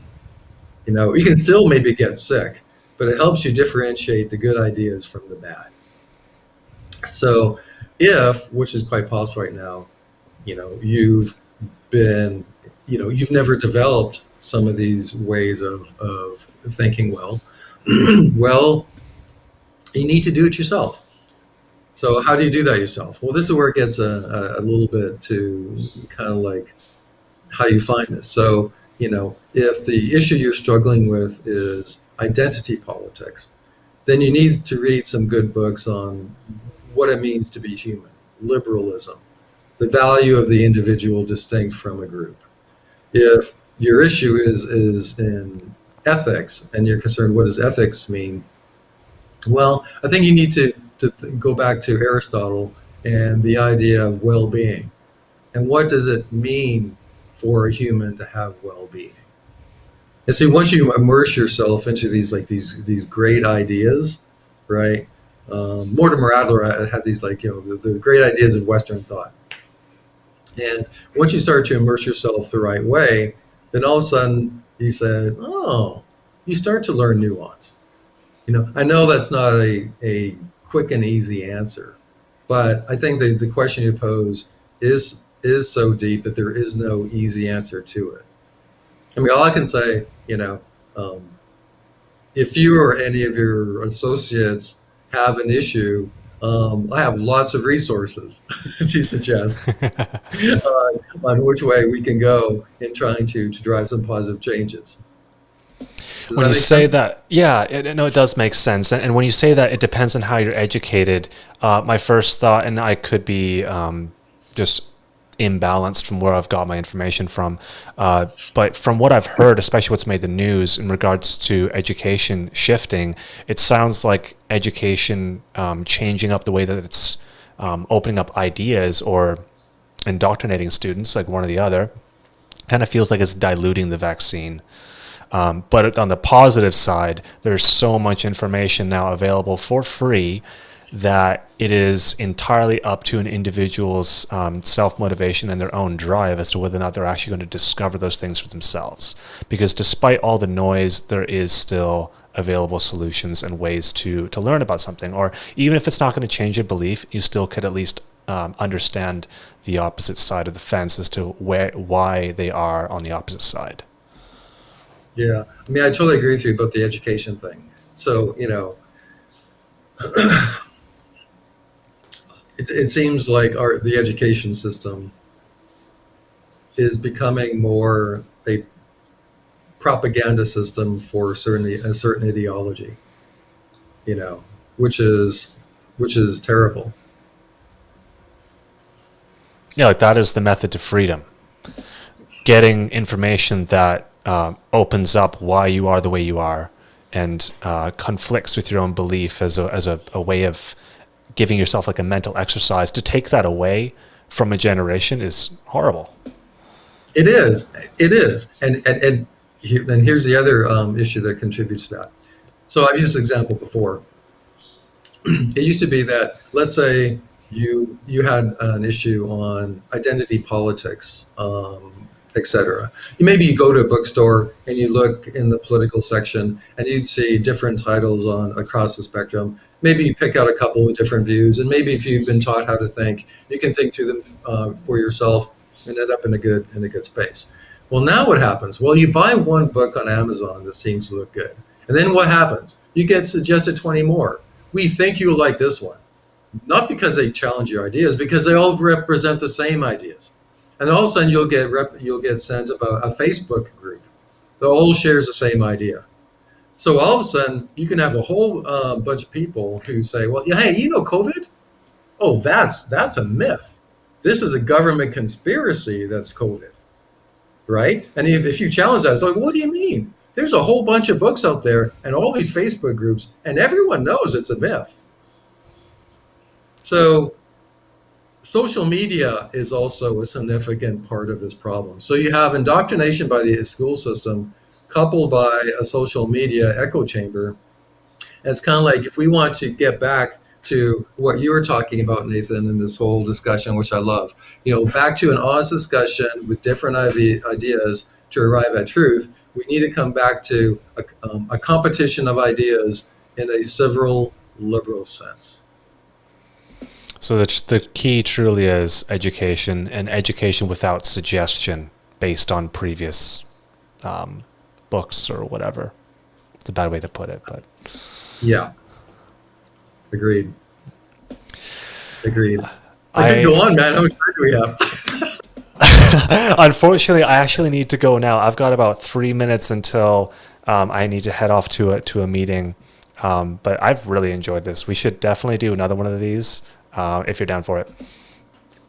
You can still maybe get sick, but it helps you differentiate the good ideas from the bad. So which is quite possible right now, you've never developed some of these ways of thinking well, well, you need to do it yourself. So how do you do that yourself? Well, this is where it gets a little bit to kind of like how you find this. So, if the issue you're struggling with is identity politics, then you need to read some good books on what it means to be human, liberalism, the value of the individual distinct from a group. If your issue is in ethics and you're concerned, what does ethics mean? Well, I think you need to go back to Aristotle and the idea of well-being. And what does it mean for a human to have well-being? And see, once you immerse yourself into these great ideas, right? Mortimer Adler had these the great ideas of Western thought. And once you start to immerse yourself the right way, then all of a sudden he said, oh, you start to learn nuance. I know that's not a quick and easy answer, but I think the question you pose is so deep that there is no easy answer to it. I mean, all I can say, if you or any of your associates have an issue, I have lots of resources to suggest on which way we can go in trying to drive some positive changes. When you say that, yeah, it does make sense. And when you say that it depends on how you're educated, my first thought, and I could be just imbalanced from where I've got my information from, but from what I've heard, especially what's made the news in regards to education shifting, it sounds like education changing up the way that it's opening up ideas or indoctrinating students, like one or the other, kind of feels like it's diluting the vaccine. But on the positive side, there's so much information now available for free that it is entirely up to an individual's self-motivation and their own drive as to whether or not they're actually going to discover those things for themselves. Because despite all the noise, there is still available solutions and ways to learn about something. Or even if it's not going to change your belief, you still could at least understand the opposite side of the fence as to why they are on the opposite side. Yeah. I mean, I totally agree with you about the education thing. So, it seems like the education system is becoming more a propaganda system for a certain ideology, you know, which is which is terrible. Yeah, like that is the method to freedom. Getting information that opens up why you are the way you are and conflicts with your own belief as a way of giving yourself like a mental exercise. To take that away from a generation is horrible. It is, it is, and here's the other issue that contributes to that. So I've used this example before. It used to be that, let's say you had an issue on identity politics, etc. Maybe you go to a bookstore and you look in the political section and you'd see different titles on across the spectrum. Maybe you pick out a couple with different views, and maybe if you've been taught how to think, you can think through them for yourself and end up in a good space. Well, now what happens? Well, you buy one book on Amazon that seems to look good, and then what happens? You get suggested 20 more. We think you'll like this one, not because they challenge your ideas, because they all represent the same ideas. And all of a sudden, you'll get sent about a Facebook group that all shares the same idea. So all of a sudden, you can have a whole bunch of people who say, "Well, yeah, hey, COVID? Oh, that's a myth. This is a government conspiracy. That's COVID, right?" And if you challenge that, it's like, "What do you mean? There's a whole bunch of books out there and all these Facebook groups, and everyone knows it's a myth." So social media is also a significant part of this problem. So you have indoctrination by the school system coupled by a social media echo chamber. And it's kind of like, if we want to get back to what you were talking about, Nathan, in this whole discussion, which I love, back to an honest discussion with different ideas to arrive at truth, we need to come back to a competition of ideas in a civil, liberal sense. So the key truly is education, and education without suggestion based on previous books or whatever. It's a bad way to put it, but yeah, agreed. I could go on, man. How much time do we have? Unfortunately, I actually need to go now. I've got about 3 minutes until I need to head off to a meeting. But I've really enjoyed this. We should definitely do another one of these if you're down for it.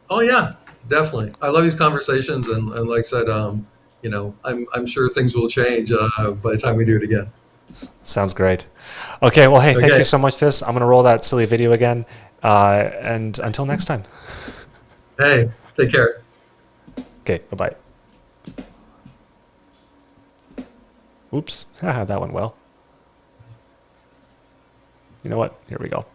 Oh yeah, definitely. I love these conversations, and like I said, I'm sure things will change by the time we do it again. Sounds great. Okay, well, hey, thank Okay. you so much for this. I'm going to roll that silly video again. And until next time. Hey, take care. Okay, bye-bye. Oops, that went well. You know what? Here we go.